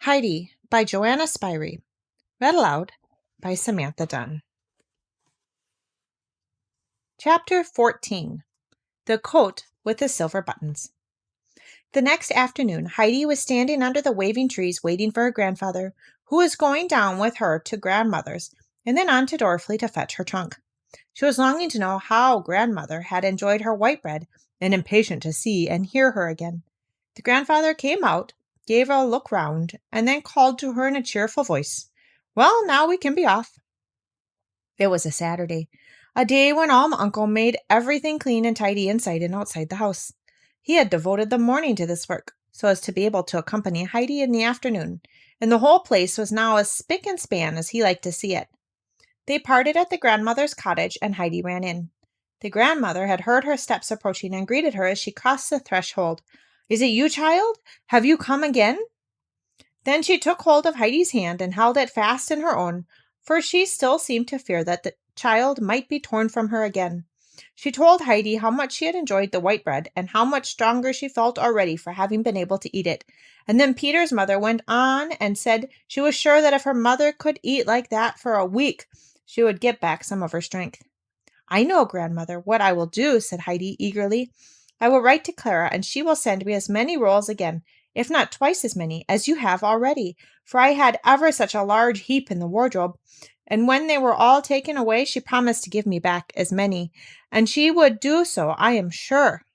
Heidi by Johanna Spyri. Read aloud by Samantha Dunn. Chapter 14. The Coat with the Silver Buttons. The next afternoon, Heidi was standing under the waving trees waiting for her grandfather, who was going down with her to grandmother's and then on to Dorfley to fetch her trunk. She was longing to know how grandmother had enjoyed her white bread and impatient to see and hear her again. The grandfather came out, gave a look round, and then called to her in a cheerful voice, "Well, now we can be off." It was a Saturday, a day when Uncle made everything clean and tidy inside and outside the house. He had devoted the morning to this work, so as to be able to accompany Heidi in the afternoon, and the whole place was now as spick and span as he liked to see it. They parted at the grandmother's cottage, and Heidi ran in. The grandmother had heard her steps approaching and greeted her as she crossed the threshold. "Is it you, child? Have you come again?" Then she took hold of Heidi's hand and held it fast in her own, for she still seemed to fear that the child might be torn from her again. She told Heidi how much she had enjoyed the white bread and how much stronger she felt already for having been able to eat it. And then Peter's mother went on and said she was sure that if her mother could eat like that for a week, she would get back some of her strength. "I know, grandmother, what I will do," said Heidi eagerly. "I will write to Clara, and she will send me as many rolls again, if not twice as many, as you have already, for I had ever such a large heap in the wardrobe. And when they were all taken away, she promised to give me back as many, and she would do so, I am sure."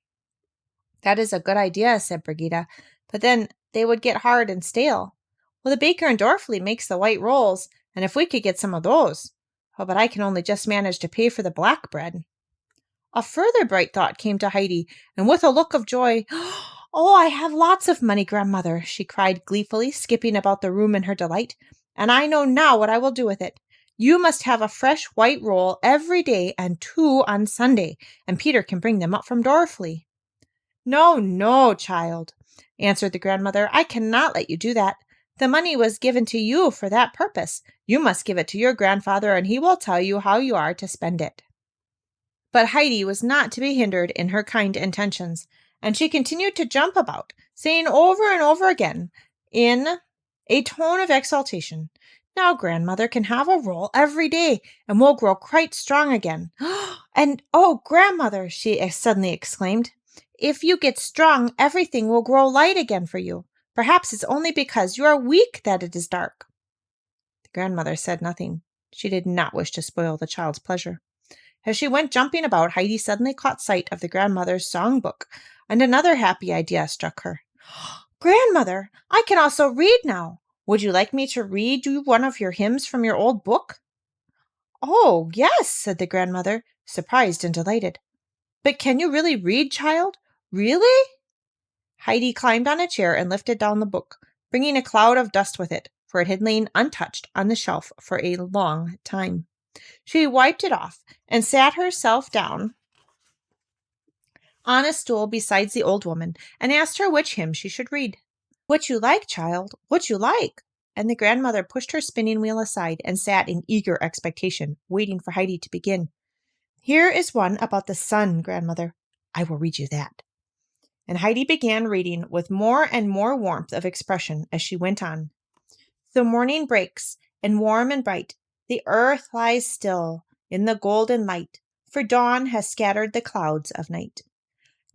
"That is a good idea," said Brigida, "but then they would get hard and stale. Well, the baker in Dorfley makes the white rolls, and if we could get some of those. Oh, but I can only just manage to pay for the black bread." A further bright thought came to Heidi, and with a look of joy, "Oh, I have lots of money, grandmother," she cried gleefully, skipping about the room in her delight, "and I know now what I will do with it. You must have a fresh white roll every day and 2 on Sunday, and Peter can bring them up from Dorfley." "No, no, child," answered the grandmother. "I cannot let you do that. The money was given to you for that purpose. You must give it to your grandfather, and he will tell you how you are to spend it." But Heidi was not to be hindered in her kind intentions, and she continued to jump about, saying over and over again, in a tone of exultation, "Now grandmother can have a roll every day, and we'll grow quite strong again. And, oh, grandmother," she suddenly exclaimed, "if you get strong, everything will grow light again for you. Perhaps it's only because you are weak that it is dark." The grandmother said nothing. She did not wish to spoil the child's pleasure. As she went jumping about, Heidi suddenly caught sight of the grandmother's songbook, and another happy idea struck her. "Grandmother, I can also read now. Would you like me to read you one of your hymns from your old book?" "Oh, yes," said the grandmother, surprised and delighted. "But can you really read, child? Really?" Heidi climbed on a chair and lifted down the book, bringing a cloud of dust with it, for it had lain untouched on the shelf for a long time. She wiped it off and sat herself down on a stool beside the old woman and asked her which hymn she should read. "What you like, child, what you like." And the grandmother pushed her spinning wheel aside and sat in eager expectation, waiting for Heidi to begin. "Here is one about the sun, grandmother. I will read you that." And Heidi began reading with more and more warmth of expression as she went on. "The morning breaks, and warm and bright, the earth lies still in the golden light, for dawn has scattered the clouds of night.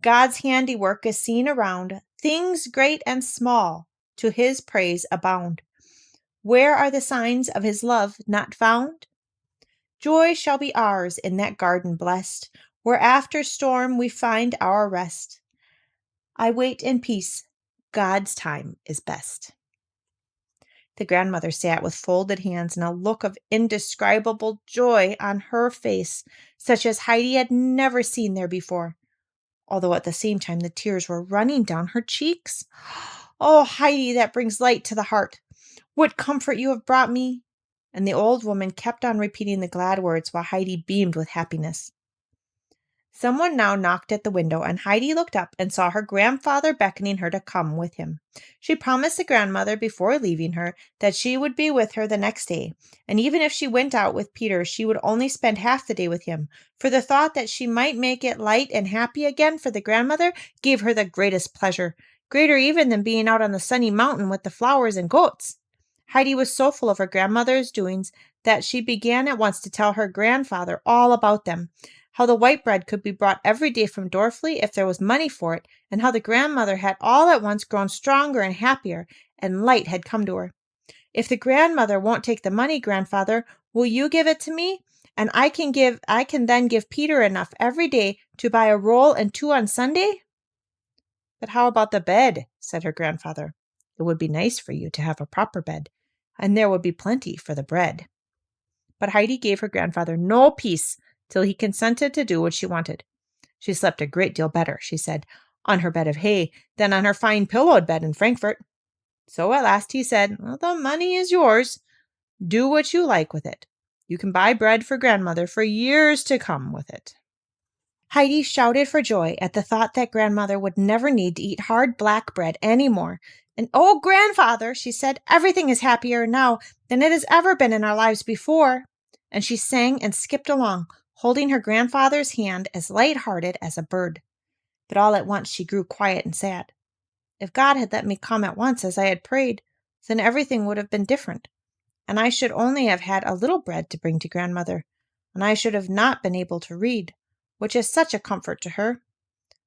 God's handiwork is seen around, things great and small to his praise abound. Where are the signs of his love not found? Joy shall be ours in that garden blessed, where after storm we find our rest. I wait in peace, God's time is best." The grandmother sat with folded hands and a look of indescribable joy on her face, such as Heidi had never seen there before, although at the same time the tears were running down her cheeks. "Oh, Heidi, that brings light to the heart. What comfort you have brought me." And the old woman kept on repeating the glad words while Heidi beamed with happiness. Someone now knocked at the window, and Heidi looked up and saw her grandfather beckoning her to come with him. She promised the grandmother before leaving her that she would be with her the next day, and even if she went out with Peter, she would only spend half the day with him, for the thought that she might make it light and happy again for the grandmother gave her the greatest pleasure. greater even than being out on the sunny mountain with the flowers and goats. Heidi was so full of her grandmother's doings that she began at once to tell her grandfather all about them, how the white bread could be brought every day from Dorfley if there was money for it, and how the grandmother had all at once grown stronger and happier, and light had come to her. If the grandmother won't take the money, grandfather, will you give it to me? And I can then give Peter enough every day to buy a roll and 2 on Sunday? But how about the bed? Said her grandfather. It would be nice for you to have a proper bed, and there would be plenty for the bread. But Heidi gave her grandfather no peace till he consented to do what she wanted. She slept a great deal better, she said, on her bed of hay than on her fine pillowed bed in Frankfurt. So at last he said, well, the money is yours. Do what you like with it. You can buy bread for grandmother for years to come with it. Heidi shouted for joy at the thought that grandmother would never need to eat hard black bread any more. And, oh, grandfather, she said, everything is happier now than it has ever been in our lives before. And she sang and skipped along, holding her grandfather's hand as light-hearted as a bird. But all at once she grew quiet and sad. If God had let me come at once as I had prayed, then everything would have been different, and I should only have had a little bread to bring to grandmother, and I should have not been able to read, which is such a comfort to her.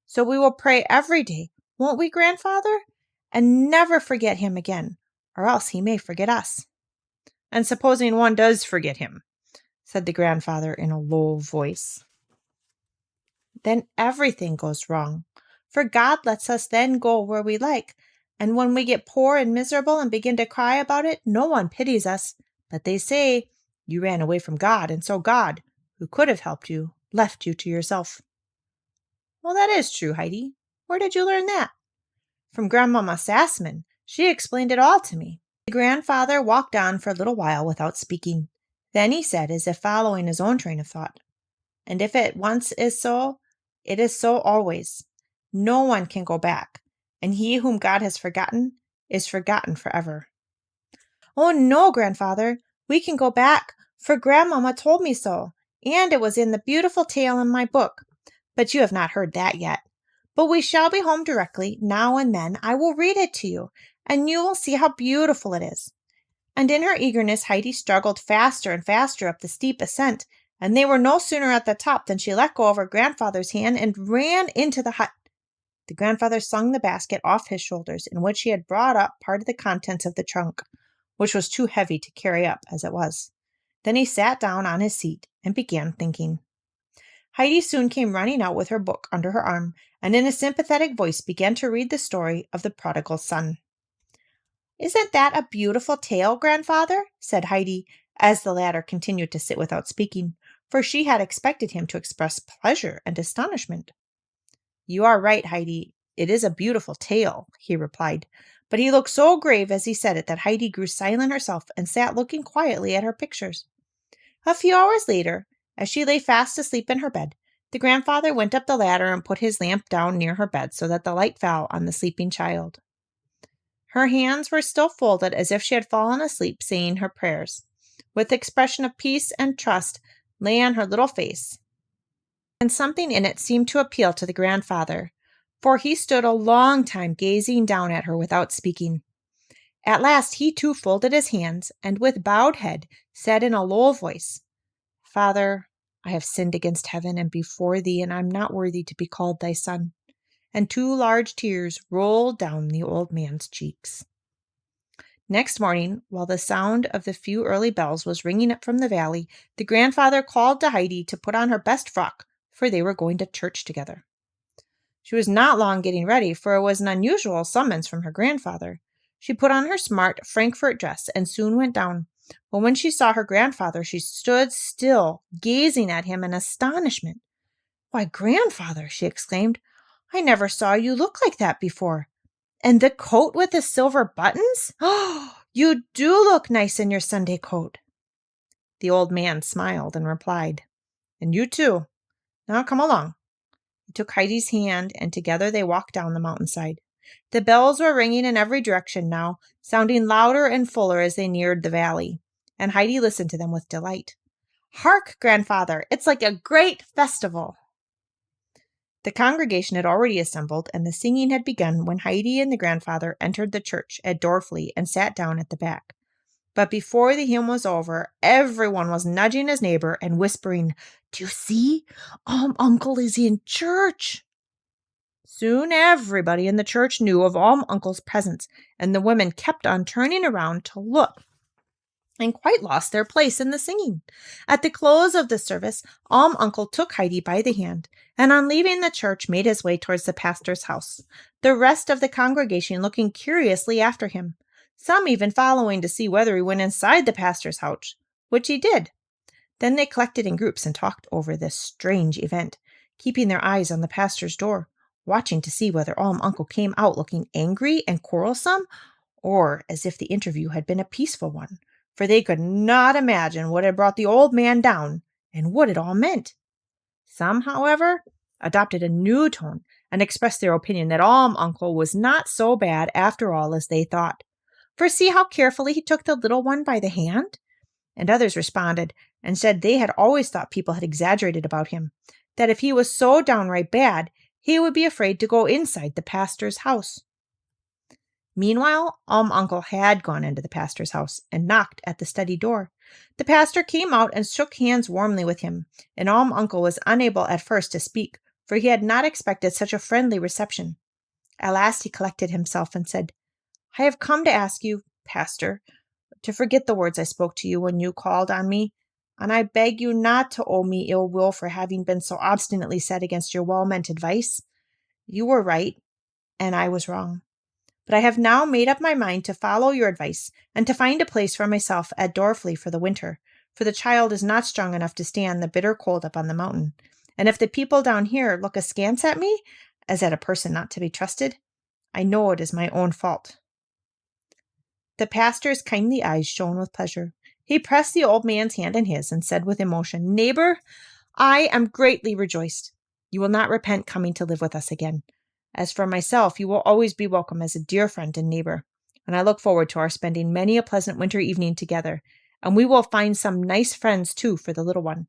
So we will pray every day, won't we, grandfather? And never forget him again, or else he may forget us. And supposing one does forget him, said the grandfather in a low voice, then everything goes wrong. For God lets us then go where we like, and when we get poor and miserable and begin to cry about it, no one pities us, but they say, you ran away from God, and so God, who could have helped you, left you to yourself. Well, that is true, Heidi. Where did you learn that? From Grandmama Sassman. She explained it all to me. The grandfather walked on for a little while without speaking. Then he said, as if following his own train of thought, and if it once is so, it is so always. No one can go back, and he whom God has forgotten is forgotten forever. Oh, no, grandfather, we can go back, for grandmama told me so, and it was in the beautiful tale in my book. But you have not heard that yet. But we shall be home directly. Now and then I will read it to you, and you will see how beautiful it is. And in her eagerness, Heidi struggled faster and faster up the steep ascent, and they were no sooner at the top than she let go of her grandfather's hand and ran into the hut. The grandfather slung the basket off his shoulders, in which he had brought up part of the contents of the trunk, which was too heavy to carry up as it was. Then he sat down on his seat and began thinking. Heidi soon came running out with her book under her arm, and in a sympathetic voice began to read the story of the prodigal son. Isn't that a beautiful tale, grandfather? Said Heidi, as the latter continued to sit without speaking, for she had expected him to express pleasure and astonishment. You are right, Heidi. It is a beautiful tale, he replied, but he looked so grave as he said it that Heidi grew silent herself and sat looking quietly at her pictures. A few hours later, as she lay fast asleep in her bed, the grandfather went up the ladder and put his lamp down near her bed so that the light fell on the sleeping child. Her hands were still folded as if she had fallen asleep saying her prayers, with expression of peace and trust lay on her little face, and something in it seemed to appeal to the grandfather, for he stood a long time gazing down at her without speaking. At last he too folded his hands, and with bowed head said in a low voice, Father, I have sinned against heaven and before thee, and I am not worthy to be called thy son. And 2 large tears rolled down the old man's cheeks. Next morning, while the sound of the few early bells was ringing up from the valley, the grandfather called to Heidi to put on her best frock, for they were going to church together. She was not long getting ready, for it was an unusual summons from her grandfather. She put on her smart Frankfurt dress and soon went down. But when she saw her grandfather, she stood still, gazing at him in astonishment. Why, grandfather, she exclaimed, I never saw you look like that before. And the coat with the silver buttons? Oh, you do look nice in your Sunday coat. The old man smiled and replied, And you too. Now come along. He took Heidi's hand, and together they walked down the mountainside. The bells were ringing in every direction now, sounding louder and fuller as they neared the valley, and Heidi listened to them with delight. Hark, grandfather, it's like a great festival. The congregation had already assembled, and the singing had begun when Heidi and the grandfather entered the church at Dorfli and sat down at the back. But before the hymn was over, everyone was nudging his neighbor and whispering, "Do you see? Uncle is in church." Soon everybody in the church knew of Uncle's presence, and the women kept on turning around to look and quite lost their place in the singing. At the close of the service, Uncle took Heidi by the hand, and on leaving the church made his way towards the pastor's house, the rest of the congregation looking curiously after him, some even following to see whether he went inside the pastor's house, which he did. Then they collected in groups and talked over this strange event, keeping their eyes on the pastor's door, watching to see whether Uncle came out looking angry and quarrelsome, or as if the interview had been a peaceful one, for they could not imagine what had brought the old man down and what it all meant. Some, however, adopted a new tone and expressed their opinion that Uncle was not so bad after all as they thought. For see how carefully he took the little one by the hand? And others responded and said they had always thought people had exaggerated about him, that if he was so downright bad, he would be afraid to go inside the pastor's house. Meanwhile, Uncle had gone into the pastor's house and knocked at the study door. The pastor came out and shook hands warmly with him, and Uncle was unable at first to speak, for he had not expected such a friendly reception. At last he collected himself and said, "I have come to ask you, Pastor, to forget the words I spoke to you when you called on me, and I beg you not to owe me ill will for having been so obstinately set against your well-meant advice. You were right, and I was wrong. But I have now made up my mind to follow your advice and to find a place for myself at Dorfli for the winter, for the child is not strong enough to stand the bitter cold up on the mountain. And if the people down here look askance at me, as at a person not to be trusted, I know it is my own fault." The pastor's kindly eyes shone with pleasure. He pressed the old man's hand in his and said with emotion, "Neighbor, I am greatly rejoiced. You will not repent coming to live with us again. As for myself, you will always be welcome as a dear friend and neighbor, and I look forward to our spending many a pleasant winter evening together, and we will find some nice friends, too, for the little one."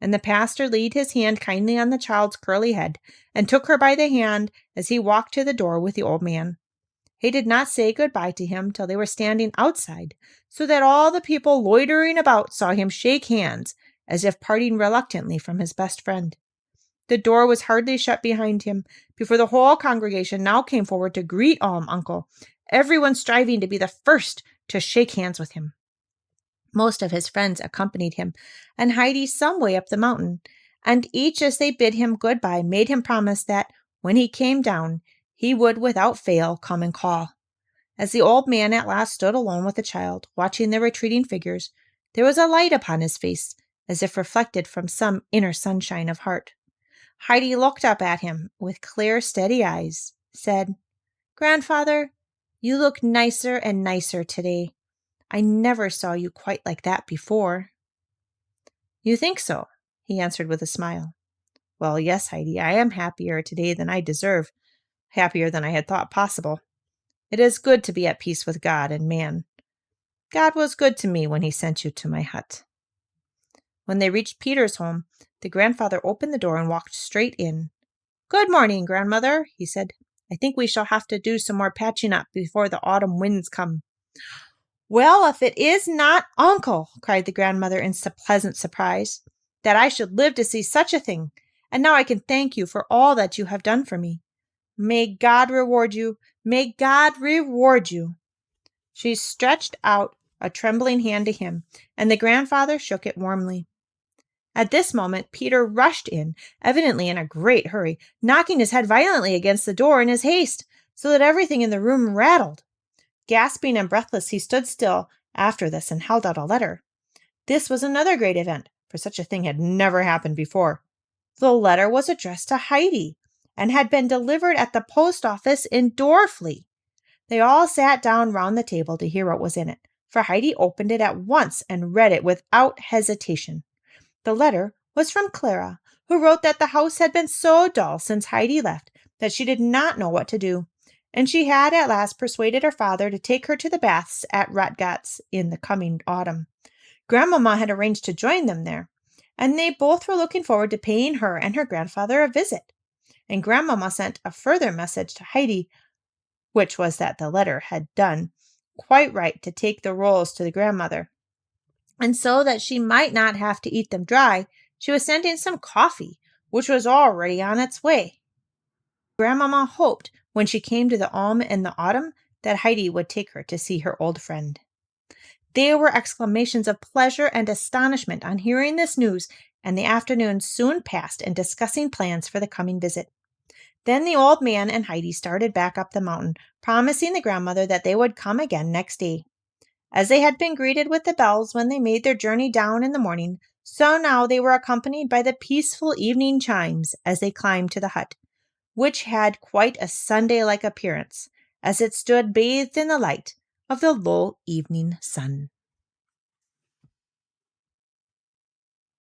And the pastor laid his hand kindly on the child's curly head and took her by the hand as he walked to the door with the old man. He did not say good-bye to him till they were standing outside, so that all the people loitering about saw him shake hands, as if parting reluctantly from his best friend. The door was hardly shut behind him before the whole congregation now came forward to greet Uncle, everyone striving to be the first to shake hands with him. Most of his friends accompanied him, and Heidi some way up the mountain, and each as they bid him goodbye made him promise that, when he came down, he would without fail come and call. As the old man at last stood alone with the child, watching the retreating figures, there was a light upon his face, as if reflected from some inner sunshine of heart. Heidi looked up at him with clear, steady eyes, said, "Grandfather, you look nicer and nicer today. I never saw you quite like that before." "You think so?" he answered with a smile. "Well, yes, Heidi, I am happier today than I deserve, happier than I had thought possible. It is good to be at peace with God and man. God was good to me when he sent you to my hut." When they reached Peter's home, the grandfather opened the door and walked straight in. "Good morning, grandmother," he said. "I think we shall have to do some more patching up before the autumn winds come." "Well, if it is not Uncle," cried the grandmother in pleasant surprise, "that I should live to see such a thing, and now I can thank you for all that you have done for me. May God reward you, may God reward you." She stretched out a trembling hand to him, and the grandfather shook it warmly. At this moment, Peter rushed in, evidently in a great hurry, knocking his head violently against the door in his haste, so that everything in the room rattled. Gasping and breathless, he stood still after this and held out a letter. This was another great event, for such a thing had never happened before. The letter was addressed to Heidi, and had been delivered at the post office in Dorfli. They all sat down round the table to hear what was in it, for Heidi opened it at once and read it without hesitation. The letter was from Clara, who wrote that the house had been so dull since Heidi left that she did not know what to do, and she had at last persuaded her father to take her to the baths at Rotgatz in the coming autumn. Grandmamma had arranged to join them there, and they both were looking forward to paying her and her grandfather a visit. and Grandmama sent a further message to Heidi, which was that the letter had done quite right to take the rolls to the grandmother. And so that she might not have to eat them dry, she was sending some coffee, which was already on its way. Grandmama hoped when she came to the Alm in the autumn that Heidi would take her to see her old friend. There were exclamations of pleasure and astonishment on hearing this news, and the afternoon soon passed in discussing plans for the coming visit. Then the old man and Heidi started back up the mountain, promising the grandmother that they would come again next day. As they had been greeted with the bells when they made their journey down in the morning, so now they were accompanied by the peaceful evening chimes as they climbed to the hut, which had quite a Sunday-like appearance, as it stood bathed in the light of the low evening sun.